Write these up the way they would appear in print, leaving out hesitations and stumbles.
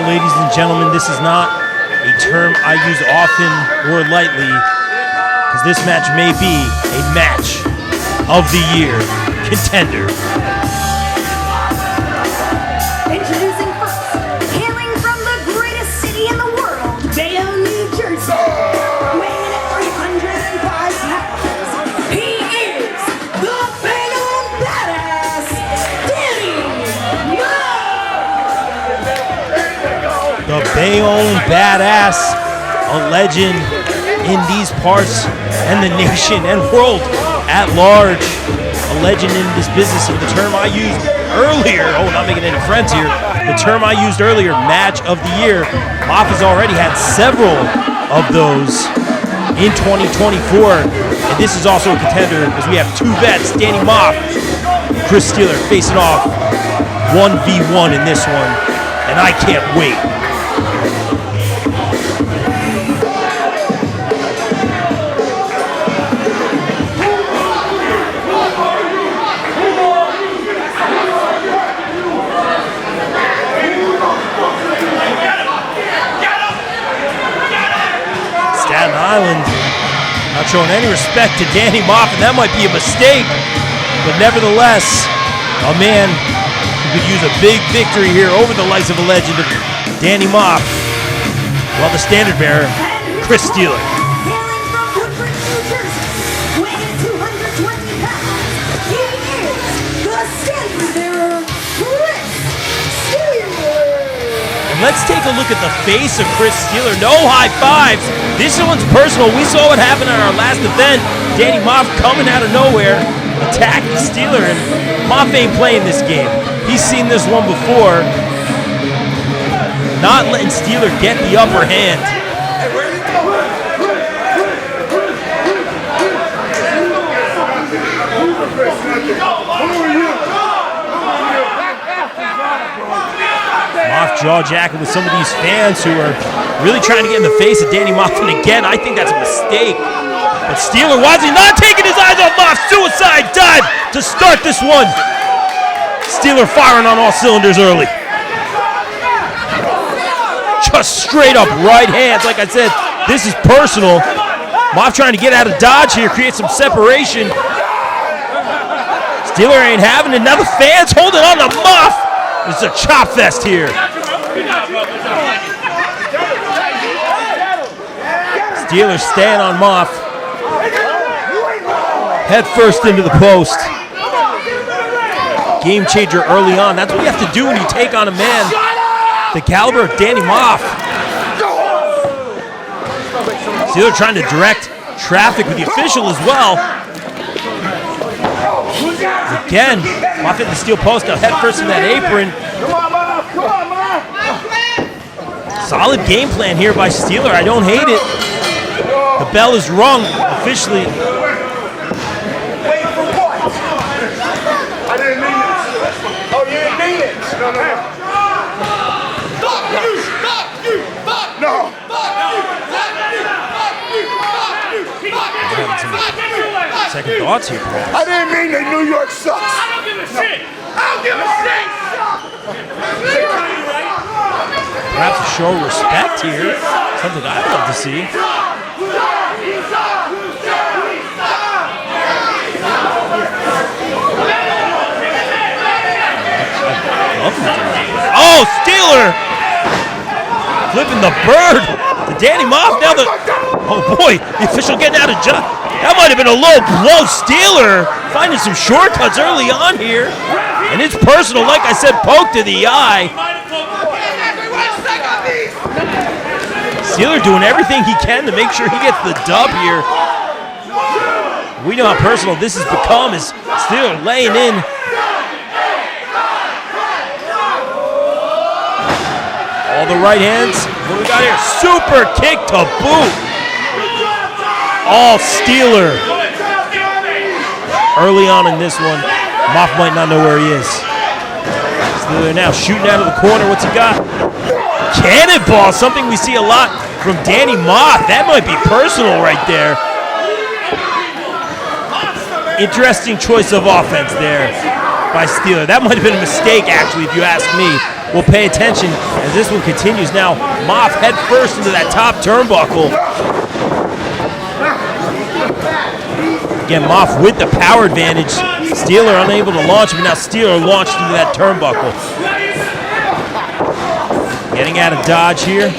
ladies and gentlemen, this is not a term I use often or lightly, because this match may be a match of the year contender. Introducing first, hailing from the greatest city in the world, Bayonne, New Jersey. Weighing at 305 pounds, he is the Bayonne Badass, Maff. The Bayonne Badass, a legend in these parts and the nation and world at large. A legend in this business, and the term I used earlier, not making any friends here, the term I used earlier, match of the year, Maff has already had several of those in 2024, and this is also a contender because we have two vets, Danny Maff, Chris Steeler, facing off 1v1 in this one, and I can't wait. Staten Island not showing any respect to Danny Maff, and that might be a mistake, but nevertheless, a man who could use a big victory here over the likes of a legend of Danny Maff, while the standard bearer, Chris Steeler. Hailing from Woodford, New Jersey, weighing 220 pounds, he is the standard bearer, Chris Steeler. And let's take a look at the face of Chris Steeler. No high fives. This one's personal. We saw what happened at our last event. Danny Maff coming out of nowhere, attacking Steeler, and Maff ain't playing this game. He's seen this one before. Not letting Steeler get the upper hand. Maff jaw-jacking with some of these fans who are really trying to get in the face of Danny Maff, and again, I think that's a mistake. But Steeler, why is he not taking his eyes off Maff? Suicide dive to start this one. Steeler firing on all cylinders early. Just straight up right hands. Like I said, this is personal. Maff trying to get out of dodge here, create some separation. Steeler ain't having it. Now the fans holding on to Maff. It's a chop fest here. Steeler staying on Maff. Head first into the post. Game changer early on. That's what you have to do when you take on a man the caliber of Danny Maff. Steeler trying to direct traffic with the official as well. Again, Maff hit the steel post, now head first in that apron. Solid game plan here by Steeler. I don't hate it. The bell is rung officially. Wait for what? I didn't mean it. Oh, you didn't mean it? No, no, no. Fuck you! Fuck you! Fuck you! No! Fuck you! Fuck you! Fuck you! Fuck you! Second thoughts here, Paul. I didn't mean that New York sucks. I don't give a shit. I don't give a shit. Perhaps a show of respect here. Something I'd love to see. Oh, Steeler! Flipping the bird to Danny Maff. Now oh boy, the official getting out of job. That might have been a low blow. Steeler finding some shortcuts early on here. And it's personal, like I said, poke to the eye. Steeler doing everything he can to make sure he gets the dub here. We know how personal this has become as Steeler laying in. All the right hands. What do we got here? Super kick to boot. All Steeler. Early on in this one, Maff might not know where he is. Steeler now shooting out of the corner. What's he got? Cannonball, something we see a lot from Danny Maff. That might be personal right there. Interesting choice of offense there by Steeler. That might have been a mistake, actually, if you ask me. will pay attention as this one continues. Now, Maff head first into that top turnbuckle. Again, Maff with the power advantage. Steeler unable to launch him. Now Steeler launched into that turnbuckle. Getting out of dodge here.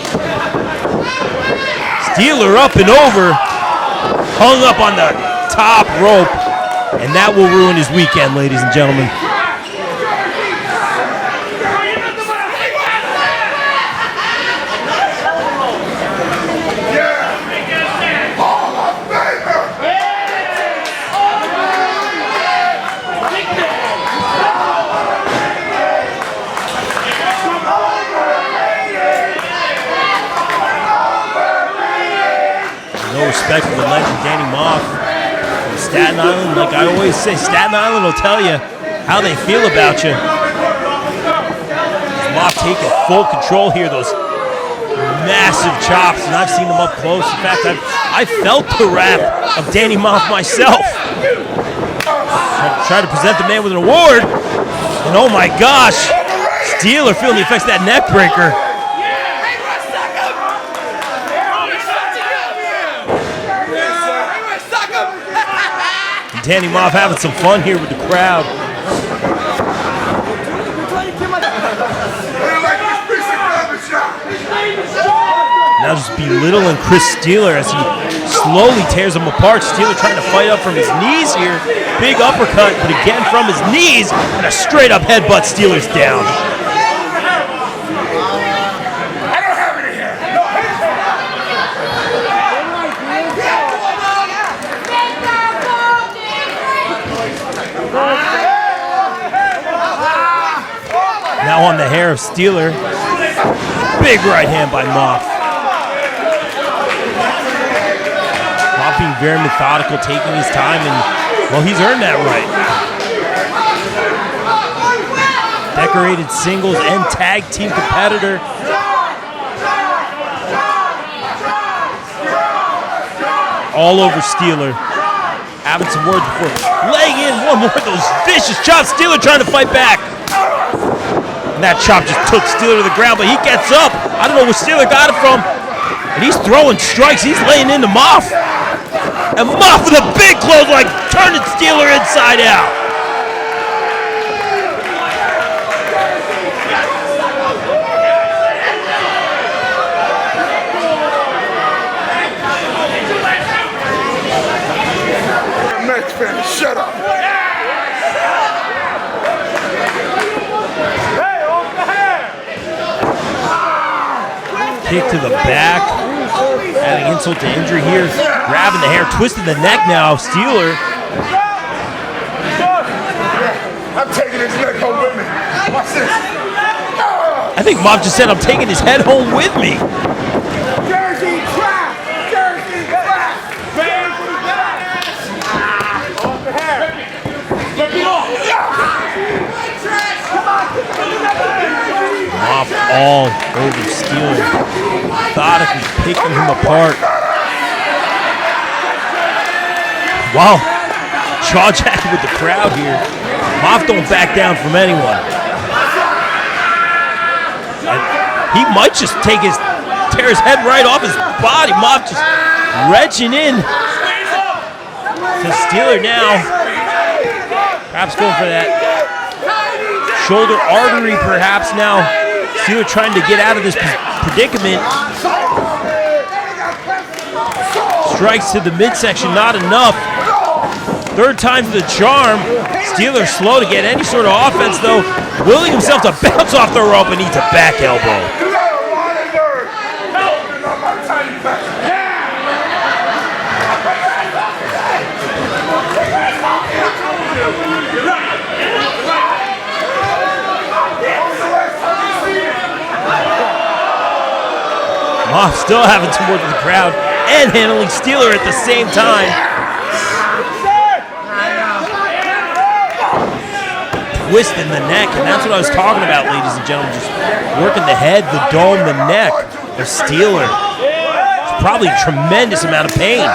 Steeler up and over. Hung up on the top rope. And that will ruin his weekend, ladies and gentlemen. No respect for the legend Danny Maff from Staten Island. Like I always say, Staten Island will tell you how they feel about you. Maff taking full control here. Those massive chops, and I've seen them up close. In fact, I felt the wrath of Danny Maff myself. I tried to present the man with an award, and oh my gosh, Steeler feeling the effects of that neck breaker. Danny Maff having some fun here with the crowd. Now just belittling Chris Steeler as he slowly tears him apart. Steeler trying to fight up from his knees here. Big uppercut, but again from his knees, and a straight up headbutt. Steeler's down. Now on the hair of Steeler. Big right hand by Maff. Maff being very methodical, taking his time, and, well, he's earned that right. Decorated singles and tag team competitor. All over Steeler. Having some words before laying in one more of those vicious chops. Steeler trying to fight back. And that chop just took Steeler to the ground, but he gets up. I don't know where Steeler got it from. And he's throwing strikes. He's laying into Maff. And Maff with a big clothesline, turning Steeler inside out. Shut up. Kick to the back, adding insult to injury here. Grabbing the hair, twisting the neck now. Steeler. I'm taking his neck home with me. Watch this. I think Maff just said, I'm taking his head home with me. Jersey trap! Jersey trap! Maff all over Steeler, methodically picking him apart. Wow, jaw-jacking with the crowd here. Maff don't back down from anyone. And he might just tear his head right off his body. Maff just wrenching in to Steeler now. Perhaps going for that shoulder artery, perhaps now. Steeler trying to get out of this predicament. Strikes to the midsection, not enough. Third time's the charm. Steeler slow to get any sort of offense, though. Willing himself to bounce off the rope and eats a back elbow. Maff still having some work with the crowd and handling Steeler at the same time. Twisting the neck, and that's what I was talking about, ladies and gentlemen. Just working the head, the dome, the neck of Steeler. It's probably a tremendous amount of pain.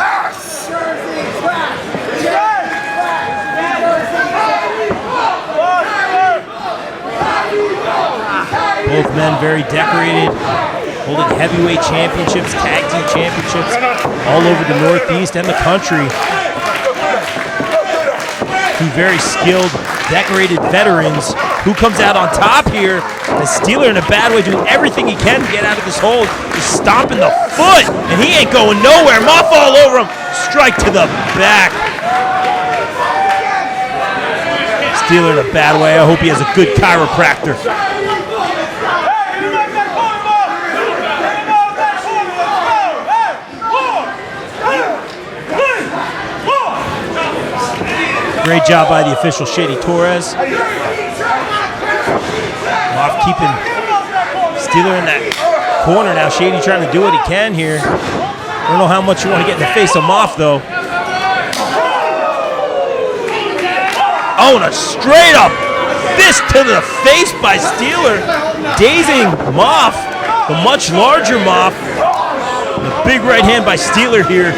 Both men very decorated, holding heavyweight championships, tag team championships all over the Northeast and the country. Two very skilled, decorated veterans. Who comes out on top here? The Steeler in a bad way, doing everything he can to get out of this hold. Just stomping the foot, and he ain't going nowhere. Maff all over him. Strike to the back. Steeler in a bad way. I hope he has a good chiropractor. Great job by the official, Shady Torres. Maff keeping Steeler in that corner now. Shady trying to do what he can here. I don't know how much you want to get in the face of Maff, though. Oh, and a straight up fist to the face by Steeler, dazing Maff, the much larger Maff. And a big right hand by Steeler here.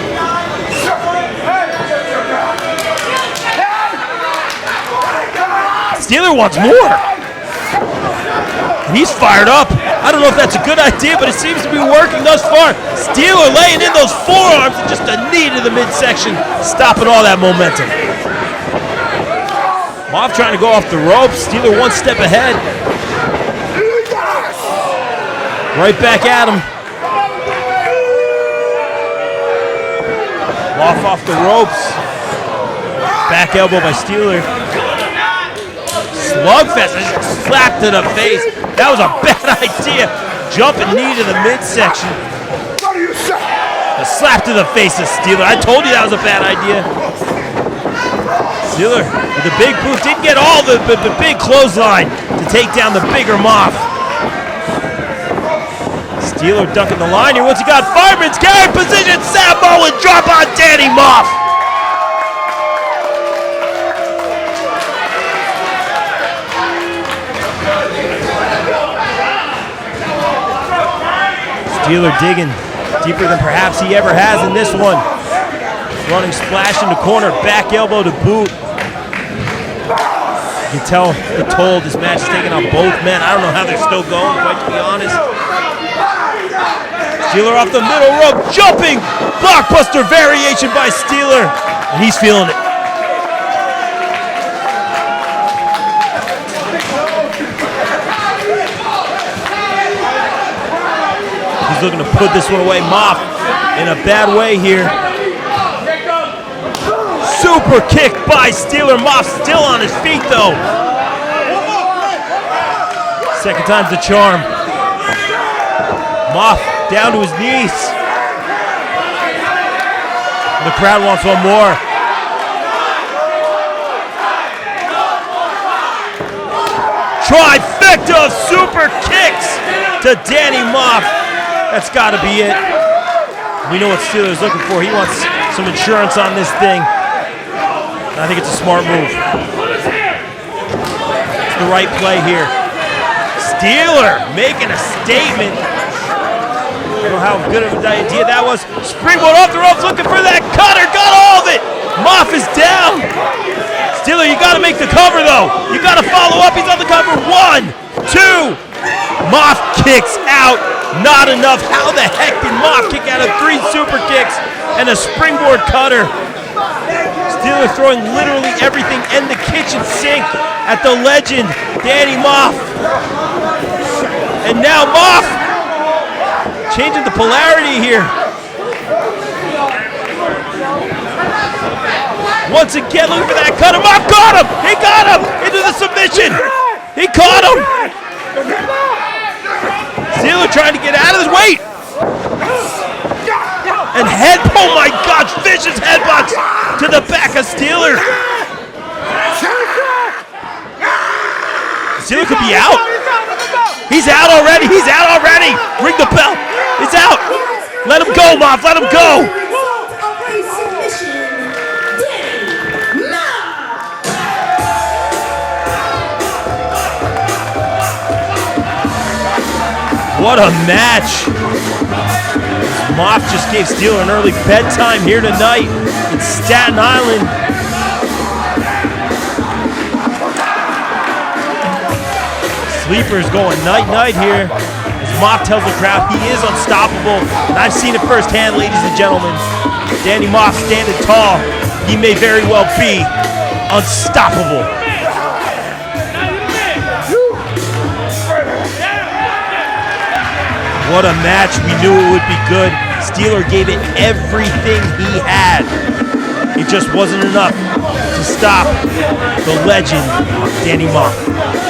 Steeler wants more. And he's fired up. I don't know if that's a good idea, but it seems to be working thus far. Steeler laying in those forearms and just a knee to the midsection, stopping all that momentum. Maff trying to go off the ropes. Steeler one step ahead. Right back at him. Maff off the ropes. Back elbow by Steeler. Slugfest, slap to the face. That was a bad idea. Jumping knee to the midsection. A slap to the face of Steeler. I told you that was a bad idea. Steeler with the big boot. Didn't get all the big clothesline to take down the bigger Maff. Steeler ducking the line here. Once he got Fireman's carry position, Samoan drop on Danny Maff. Steeler digging deeper than perhaps he ever has in this one. Running splash in the corner, back elbow to boot. You can tell the toll this match is taking on both men. I don't know how they're still going, quite to be honest. Steeler off the middle rope, jumping! Blockbuster variation by Steeler, and he's feeling it. He's looking to put this one away. Maff in a bad way here. Super kick by Steeler. Maff still on his feet though. Second time's the charm. Maff down to his knees. The crowd wants one more. Trifecta of super kicks to Danny Maff. That's got to be it. We know what Steeler's looking for. He wants some insurance on this thing. And I think it's a smart move. It's the right play here. Steeler making a statement. I don't know how good of an idea that was. Springboard off the ropes, looking for that cutter. Got all of it. Maff is down. Steeler, you got to make the cover, though. You got to follow up. He's on the cover. 1, 2. Maff kicks out. Not enough. How the heck did Maff kick out of 3 super kicks and a springboard cutter? Steeler throwing literally everything in the kitchen sink at the legend, Danny Maff. And now Maff changing the polarity here. Once again, looking for that cutter. Maff got him! He got him! Into the submission! He caught him! Steeler trying to get out of his weight. And head, oh my gosh, vicious headbutts to the back of Steeler. Steeler could be out. He's out already, he's out already. Ring the bell, he's out. Let him go, Maff, let him go. What a match. Maff just gave Steeler an early bedtime here tonight in Staten Island. Sleeper's going night-night here. As Maff tells the crowd he is unstoppable. And I've seen it firsthand, ladies and gentlemen. Danny Maff standing tall. He may very well be unstoppable. What a match. We knew it would be good. Steeler gave it everything he had. It just wasn't enough to stop the legend, Danny Maff.